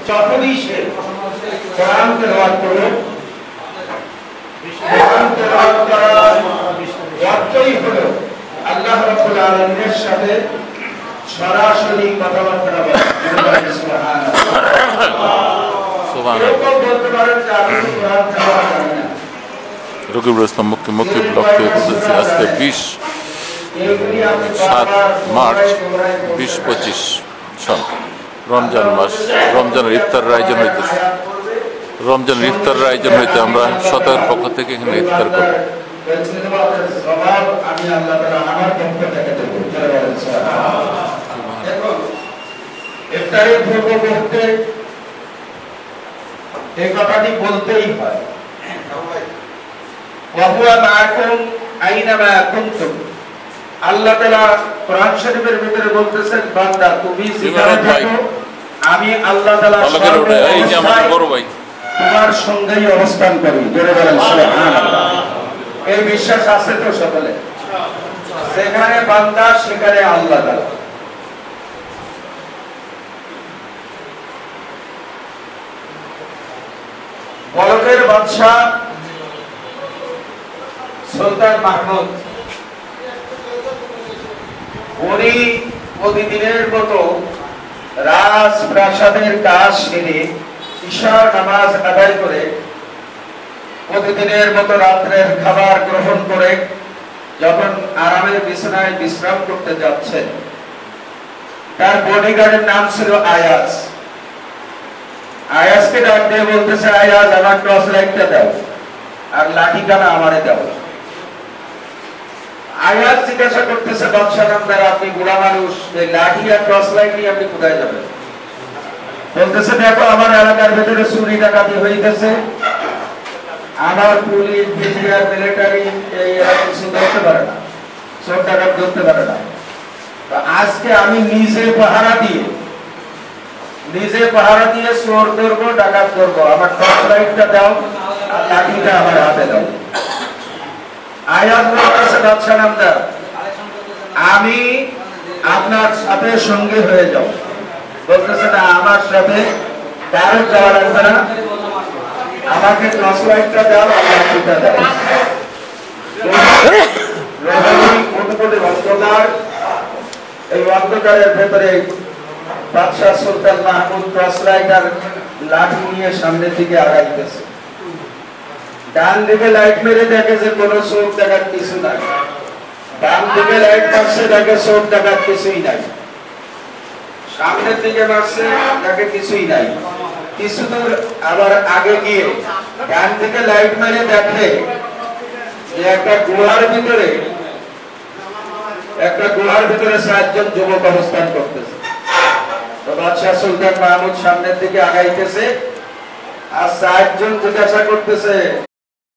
যখনই সে কোরআন তেলাওয়াত করবে, কোরআন তেলাওয়াত করার অর্থই হলো আল্লাহ রাব্বুল আলামিনের সাথে সরাসরি কথাবার্তা বলা। সুবহানাল্লাহ। বলতে পারেন যে আমি কোরআন তেলাওয়াত জানি না। রকিবুল ইসলাম মুক্তি ব্লক থেকে বলতেছি আজকে 7 মার্চ 2025 সন রমজান মাস। রমজানের ইফতারের আয়োজন হইতেছে। রমজানের ইফতারের আয়োজন হইতে আমরা শতের পক্ষ থেকে এখানে ইফতার করব। ইফতারের পূর্ব মুহূর্তে এই কথাটি বলতেই হয়, আল্লাহ তাআলা কোরআন শরীফের ভিতরে বলতেছেন, বান্দা তুমি যেখানে থাকো আমি আল্লাহ তাআলা তোমার সঙ্গেই অবস্থান করি। জোরে বলেন সুবহানাল্লাহ। এই বিশ্বাস আছে তো সকলে? সেখানে বান্দা সেখানে আল্লাহ তাআলা। বলকের বাদশাহ সুলতান মাহমুদ উনি প্রতিদিনের মতো রাজপ্রাসাদের কাজ সেরে ঈশার নামাজ আদায় করে প্রতিদিনের মতো রাত্রের খাবার গ্রহণ করে যখন আরামের বিছানায় বিশ্রাম করতে যাচ্ছেন, তার বডিগার্ডের নাম ছিল আয়াজ। আয়াজকে ডাক দিয়ে বলতেছে, আয়াজ আমার টর্চ লাইটটা দাও আর লাঠিখানা আমারে দাও। আয়াজ জিজ্ঞাসা করতেছে, বাদশাহ নামদার আপনি বুড়া মানুষ, এই লাঠি আর টর্চ লাইট নিয়ে আপনি কোথায় যাবেন? বলতেছে, দেখো আমার এলাকার ভেতরে চুরি ডাকাতি হইতেছে, আমার পুলিশ বিডিআর মিলিটারি এরা কিছু ধরতে পারে না, চোর ডাকাত ধরতে পারে না। আজকে আমি নিজে পাহারা দিয়ে চোর ধরবো, ডাকাত ধরবো, আমার টর্চ লাইটটা দাও আর লাঠিটা আমার হাতে দাও। আয়াত বলতেছে, বাদশাহ নামদার আমি আপনার সাথে সঙ্গে হয়ে যাব। বলতেছে, না আমার সাথে কারো যাওয়া লাগবে না, আমাকে টর্চ লাইটটা দাও আর লাঠিটা দাও। এই অন্ধকারের ভেতরে বাদশাহ সুলতান মাহমুদ টর্চ লাইট আর লাঠি নিয়ে সামনের দিকে আগাইতেছে। ডান দিকে লাইট মেরে দেখে যে কোনো চোর ডাকাত কিছু নাই, ডান দিকে লাইট মারছে দেখে চোর ডাকাত কিছুই নাই, সামনের দিকে মারছে দেখে কিছুই নাই। কিছু দূর আবার আগে গিয়ে ডান দিকে লাইট মেরে দেখে যে একটা গুহার ভিতরে 7 জন যুবক অবস্থান করতেছে। তো বাদশাহ সুলতান মাহমুদ সামনের দিকে আগাইতেছে আর 7 জন জিজ্ঞাসা করতেছে,